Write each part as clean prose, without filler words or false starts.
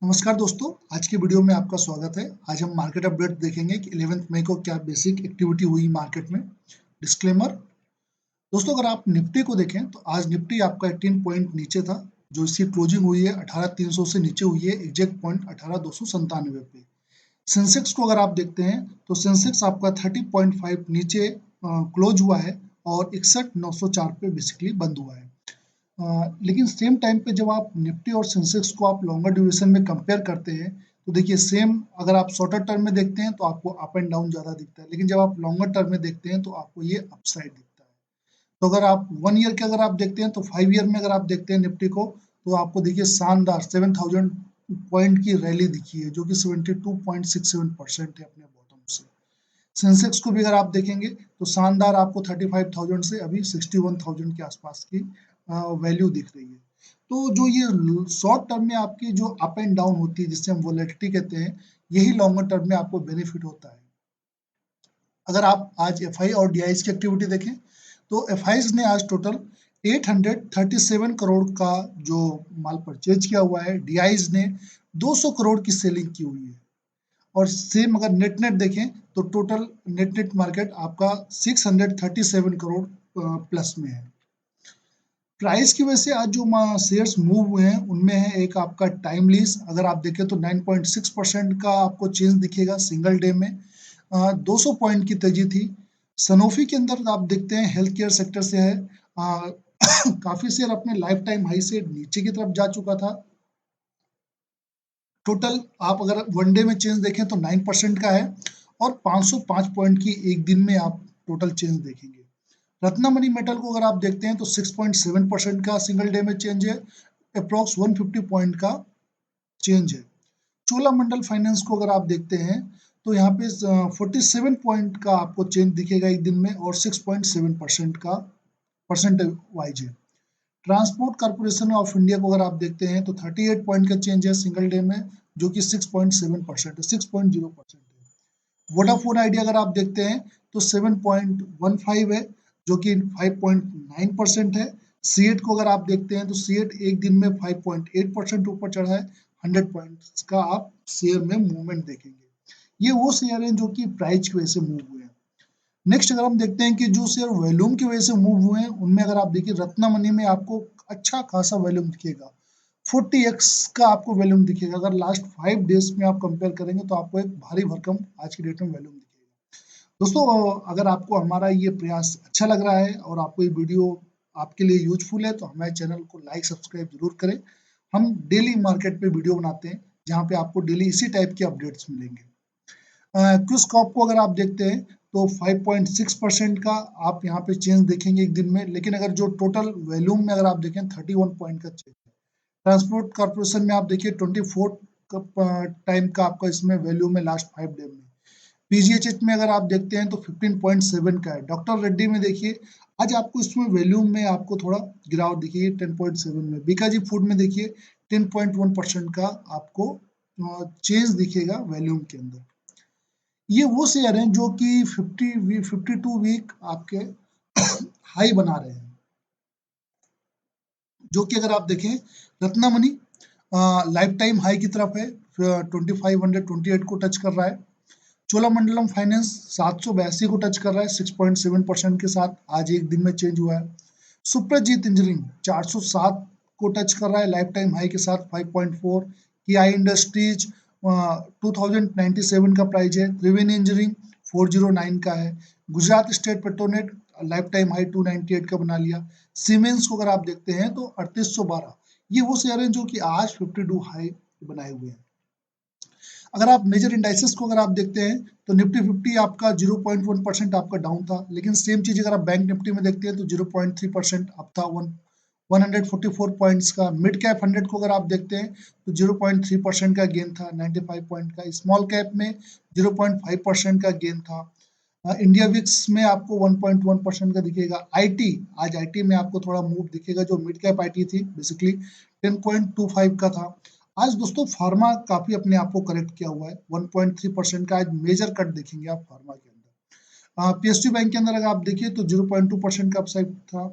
नमस्कार दोस्तों, आज की वीडियो में आपका स्वागत है। आज हम मार्केट अपडेट देखेंगे कि 11 मई को क्या बेसिक एक्टिविटी हुई मार्केट में। डिस्क्लेमर दोस्तों, अगर आप निफ्टी को देखें तो आज निफ्टी आपका 18 पॉइंट नीचे था। जो इसकी क्लोजिंग हुई है 18,300 से नीचे हुई है, एग्जैक्ट पॉइंट 18,297 पे। सेंसेक्स को अगर आप देखते हैं तो सेंसेक्स आपका 30.5 नीचे क्लोज हुआ है और 61,904 पे बेसिकली बंद हुआ है। लेकिन सेम टाइम पे जब आप निफ्टी और सेंसेक्स को आप लॉन्गर ड्यूरेशन में कंपेयर करते हैं तो देखिए सेम, अगर आप शॉर्टर टर्म में देखते हैं तो आपको अप एंड डाउन ज़्यादा दिखता है, लेकिन जब आप लॉन्गर टर्म में देखते हैं तो आपको ये अपसाइड दिखता है। तो अगर आप 1 ईयर के अगर आप देखते हैं तो 5 ईयर में अगर आप देखते हैं निफ्टी को तो आपको देखिए शानदार 7,000 पॉइंट की रैली दिखी है, जो कि 72.67% है अपने बॉटम से। सेंसेक्स को भी अगर आप देखेंगे तो शानदार आपको 35,000 से अभी 61,000 के आसपास की वैल्यू दिख रही है। तो जो ये शॉर्ट टर्म में आपकी जो अप एंड डाउन होती है, जिससे हम वोलेटिलिटी कहते हैं, यही लॉन्गर टर्म में आपको बेनिफिट होता है। अगर आप आज एफआई और डीआईज की एक्टिविटी देखें तो एफआईज ने आज टोटल 837 करोड़ का जो माल परचेज किया हुआ है, डीआईज ने 200 करोड़ की सेलिंग की हुई है। और सेम अगर नेट नेट देखें तो टोटल नेट नेट मार्केट आपका 637 करोड़ प्लस में है। प्राइस की वजह से आज जो शेयर्स मूव हुए हैं उनमें है एक आपका टाइम लीज, अगर आप देखें तो 9.6% का आपको चेंज दिखेगा सिंगल डे में। 200 पॉइंट की तेजी थी। सनोफी के अंदर आप देखते हैं हेल्थ केयर सेक्टर से है, काफी शेयर अपने लाइफ टाइम हाई से नीचे की तरफ जा चुका था। टोटल आप अगर वन डे में चेंज देखें तो 9% का है और 505 पॉइंट की एक दिन में आप टोटल चेंज देखेंगे। रत्नमणि मेटल को अगर आप देखते हैं तो 6.7% का सिंगल डे में चेंज है, अप्रॉक्स 150 पॉइंट का चेंज है। चोलामंडल फाइनेंस को अगर आप देखते हैं तो यहाँ पे 47 पॉइंट का आपको चेंज दिखेगा एक दिन में और 6.7% का परसेंटेज वाइज है। ट्रांसपोर्ट कॉर्पोरेशन ऑफ इंडिया को अगर आप देखते हैं तो 38 पॉइंट का चेंज है सिंगल डे में, जो कि 6.7% है, 6.0% है। वोडाफोन आइडिया अगर आप देखते हैं तो 7.15 है, जो कि 5.9% है। सीएट को अगर आप देखते हैं तो सीएट एक दिन में 5.8% ऊपर चढ़ा है। 100 पॉइंट्स का आप शेयर में मूवमेंट देखेंगे। ये वो शेयर हैं जो कि प्राइस की वजह से मूव हुए हैं। नेक्स्ट अगर हम देखते हैं कि जो शेयर वॉल्यूम की वजह से मूव हुए हैं उनमें अगर आप देखिए रत्नमणि में आपको अच्छा खासा वॉल्यूम दिखेगा, 40x का आपको वॉल्यूम दिखेगा। अगर लास्ट 5 डेज में आप कंपेयर करेंगे तो आपको एक भारी भरकम आज की डेट में वॉल्यूम दिखेगा। दोस्तों, अगर आपको हमारा ये प्रयास अच्छा लग रहा है और आपको ये वीडियो आपके लिए यूजफुल है तो हमारे चैनल को लाइक सब्सक्राइब जरूर करें। हम डेली मार्केट पे वीडियो बनाते हैं जहाँ पे आपको डेली इसी टाइप के अपडेट्स मिलेंगे। क्विस्कॉप को अगर आप देखते हैं तो 5.6% का आप यहाँ पे चेंज देखेंगे एक दिन में, लेकिन अगर जो टोटल वॉल्यूम में अगर आप देखें 31 पॉइंट का चेंज है। ट्रांसपोर्ट कॉर्पोरेशन में आप देखिए 24 टाइम का आपका इसमें वैल्यू में लास्ट 5 डे में। पीजीएचएच में अगर आप देखते हैं तो 15.7 का है। डॉक्टर रेड्डी में देखिए आज आपको इसमें वैल्यूम में आपको थोड़ा गिरावट दिखी 10.7 में। बीकाजी फूड में देखिए 10.1% का आपको चेंज दिखेगा वैल्यूम के अंदर। ये वो शेयर हैं जो कि 52 वीक आपके हाई बना रहे हैं, जो कि अगर आप देखें रत्नमणि लाइफ टाइम हाई की तरफ है, 2528 को टच कर रहा है। चोलामंडलम फाइनेंस 782 को टच कर रहा है 6.7% के साथ, आज एक दिन में चेंज हुआ है। सुप्रजीत इंजीनियरिंग 407 को टच कर रहा है लाइफ टाइम हाई के साथ 5.4। की आई इंडस्ट्रीज 2097 का प्राइस है। त्रिवेणी इंजीनियरिंग 409 का है। Gujarat state Petronet life time high 298 का बना लिया। सीमेंस को अगर आप देखते हैं तो 3812। ये वो शेयर हैं जो कि आज 52 हाई बनाए हुए हैं। अगर आप मेजर इंडाइसेस को अगर आप देखते हैं तो निफ्टी 50 आपका 0.1% आपका डाउन था, लेकिन सेम चीज अगर आप बैंक निफ्टी में देखते हैं तो 0.3% अप था 144 पॉइंट्स का। मिड कैप 100 को अगर आप देखते हैं तो 0.3% का गेन था 95 पॉइंट का। स्मॉल कैप में 0.5% का गेन था। इंडिया विक्स में आपको 1.1% का दिखेगा। आईटी, आज आईटी में आपको थोड़ा मूव दिखेगा, जो मिड कैप आईटी थी बेसिकली 10.25 का था। आज दोस्तों फार्मा काफी अपने आप को करेक्ट किया हुआ है, 1.3% का आज मेजर कट देखेंगे आप फार्मा के अंदर। पीएसयू बैंक के अंदर अगर आप देखिए तो 0.2% का अपसाइड था।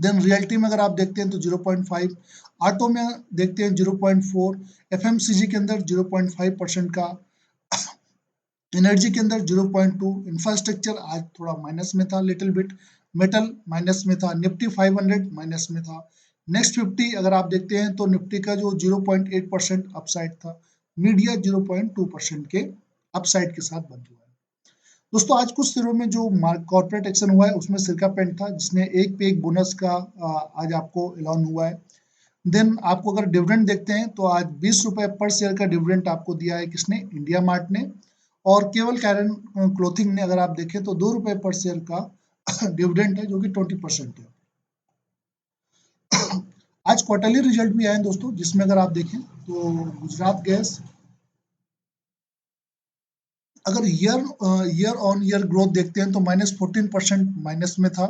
देन रियल्टी में अगर आप देखते हैं तो 0.5, ऑटो में देखते हैं 0.4, एफएमसीजी के अंदर 0.5% का, एनर्जी के अंदर 0.2, इंफ्रास्ट्रक्चर आज थोड़ा माइनस में था लिटिल बिट, मेटल माइनस में था, निफ्टी 500 माइनस में था। नेक्स्ट 50 अगर आप देखते हैं तो निफ्टी का जो 0.8% अपसाइड था, मीडिया 0.2% के अपसाइड के साथ बंद हुआ है। दोस्तों आज कुछ शेयरों में जो कॉर्पोरेट एक्शन हुआ है उसमें सिरका पेंट था जिसने एक पे एक बोनस का आज आपको ऐलान हुआ है। देन आपको अगर डिविडेंड देखते हैं तो आज 20 रुपए पर शेयर का डिविडेंड आपको दिया है किसने, इंडिया मार्ट ने। और केवल कैरन क्लोथिंग ने अगर आप देखें तो 2 रुपए पर शेयर का डिविडेंड है जो कि 20% है। आज क्वार्टरली रिजल्ट भी आए हैं दोस्तों, जिसमें अगर आप देखें तो गुजरात गैस अगर ईयर ऑन ईयर ग्रोथ देखते हैं तो -14% माइनस में था।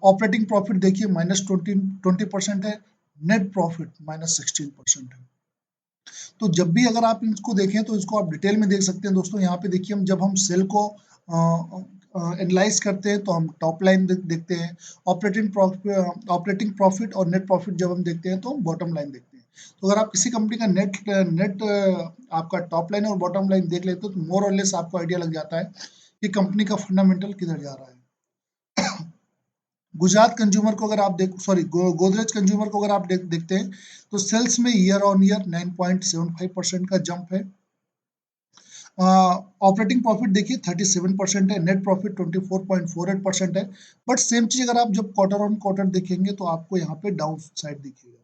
ऑपरेटिंग प्रॉफिट देखिए -20% है, नेट प्रॉफिट -16% है। तो जब भी अगर आप इसको देखें तो इसको आप डिटेल में देख सकते हैं दोस्तों। यहाँ पे देखिए हम जब हम सेल को एनालाइज करते हैं तो हम टॉप लाइन देखते हैं, ऑपरेटिंग प्रॉफिट और नेट प्रॉफिट जब हम देखते हैं तो हम बॉटम लाइन देखते हैं। तो अगर आप किसी कंपनी का नेट आपका टॉप लाइन और बॉटम लाइन देख लेते हो तो मोर और लेस आपको आइडिया लग जाता है कि कंपनी का फंडामेंटल किधर जा रहा है। गुजरात कंज्यूमर को अगर आप गोदरेज कंज्यूमर को अगर आप देखते हैं तो सेल्स में ईयर ऑन ईयर 9.75% का जंप है। ऑपरेटिंग प्रॉफिट देखिए 37% है, नेट प्रॉफिट 24.48% है। बट सेम चीज अगर आप जब क्वार्टर ऑन क्वार्टर देखेंगे तो आपको यहाँ पे डाउन साइड दिखेगा।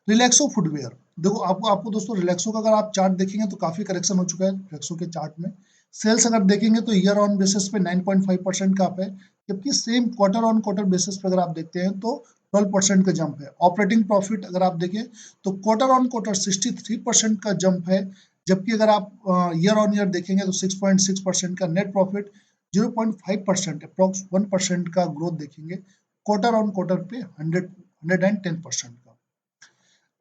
रिलैक्सो फुटवेयर देखो, आपको दोस्तों रिलैक्सो का अगर आप चार्ट देखेंगे तो काफी करेक्शन हो चुका है रिलैक्सो के चार्ट में। सेल्स अगर देखेंगे तो ईयर ऑन बेसिस पे 9.5% का अप है, जबकि same quarter on quarter basis पे अगर आप देखते हैं तो 12% का जंप है। ऑपरेटिंग प्रॉफिट अगर आप देखें तो क्वार्टर ऑन क्वार्टर 63% का जंप है, जबकि अगर आप ईयर ऑन ईयर देखेंगे तो 6.6% का, नेट प्रॉफिट 0.5% अप्रॉक्स 1% का ग्रोथ देखेंगे क्वार्टर ऑन क्वार्टर पे 110% का।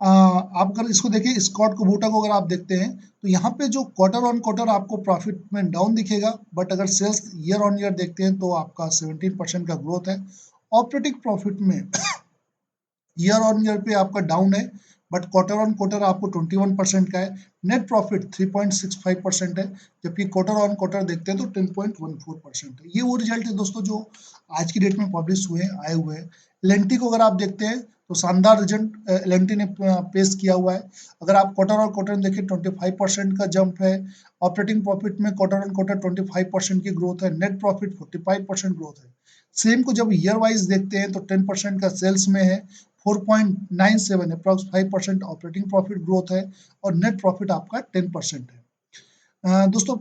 आप अगर इसको देखिए स्कॉट कुबोटा को अगर आप देखते हैं तो यहाँ पे जो क्वार्टर ऑन क्वार्टर आपको प्रॉफिट में डाउन दिखेगा, बट अगर सेल्स ईयर ऑन ईयर देखते हैं तो आपका 17% का ग्रोथ है। ऑपरेटिंग प्रॉफिट में ईयर ऑन ईयर पे आपका डाउन है, बट क्वार्टर ऑन क्वार्टर आपको 21% का है। नेट प्रॉफिट 3.65% है, जबकि क्वार्टर ऑन क्वार्टर देखते हैं तो 10.14% है। ये वो रिजल्ट है दोस्तों जो आज की डेट में पब्लिश हुए हैं, आए हुए हैं। एल को अगर आप देखते हैं तो शानदार रिजल्ट एल ने पेश किया हुआ है। अगर आप क्वार्टर ऑन क्वार्टर देखें 25% का जंप है। ऑपरेटिंग प्रॉफिट में क्वार्टर ऑन क्वार्टर 25% की ग्रोथ है, नेट प्रॉफिट 45% ग्रोथ है। सेम को जब ईयर वाइज देखते हैं तो 10% का सेल्स में है, 4.97 अप्रॉक्स 5% ऑपरेटिंग प्रॉफिट ग्रोथ है और नेट प्रॉफिट आपका 10% है। दोस्तों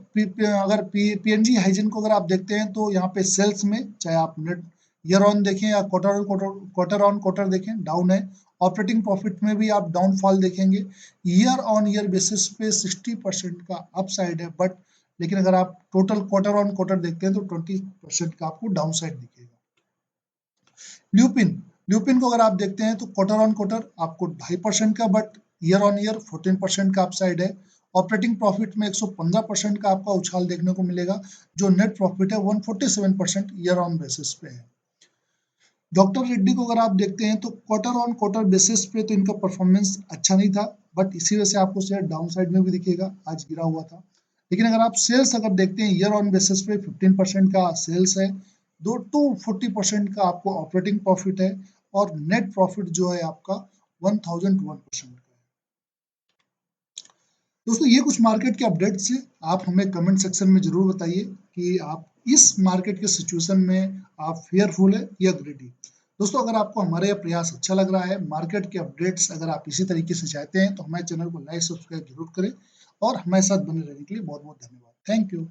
अगर पीएनजी हाइजीन को अगर आप देखते हैं तो यहाँ पे सेल्स में चाहे आप नेट ईयर ऑन देखें या क्वार्टर ऑन क्वार्टर देखें डाउन है। ऑपरेटिंग प्रॉफिट में भी आप डाउनफॉल देखेंगे। ईयर ऑन ईयर बेसिस पे 60% का अपसाइड है, बट लेकिन अगर आप टोटल क्वार्टर ऑन क्वार्टर देखते हैं तो 20% का आपको डाउन साइड दिखेगा। ल्यूपिन ल्यूपिन को अगर आप देखते हैं तो क्वार्टर ऑन क्वार्टर आपको 2.5% का, बट ईयर ऑन ईयर 14% का अपसाइड है। ऑपरेटिंग प्रॉफिट में 115% का आपका उछाल देखने को मिलेगा, जो नेट प्रॉफिट है 147% ईयर ऑन बेसिस पे है। डॉक्टर रेड्डी को अगर आप देखते हैं तो क्वार्टर ऑन क्वार्टर बेसिस पे तो इनका परफॉर्मेंस अच्छा नहीं था, बट इसी वजह से आपको शेयर डाउन साइड में भी दिखेगा, आज गिरा हुआ था। लेकिन अगर आप सेल्स अगर देखते हैं ईयर ऑन बेसिस पे 15% का सेल्स है, 240% का आपको ऑपरेटिंग प्रॉफिट है और नेट प्रॉफिट जो है आपका 1001% का है। दोस्तों ये कुछ मार्केट के अपडेट्स हैं, आप हमें कमेंट सेक्शन में जरूर बताइए कि आप इस मार्केट के सिचुएशन में आप फेयरफुल है या ग्रीडी। दोस्तों अगर आपको हमारा यह प्रयास अच्छा लग रहा है, मार्केट के अपडेट्स अगर आप इसी तरीके से चाहते हैं तो हमारे चैनल को लाइक सब्सक्राइब जरूर करें और हमारे साथ बने रहने के लिए बहुत बहुत धन्यवाद। Thank you.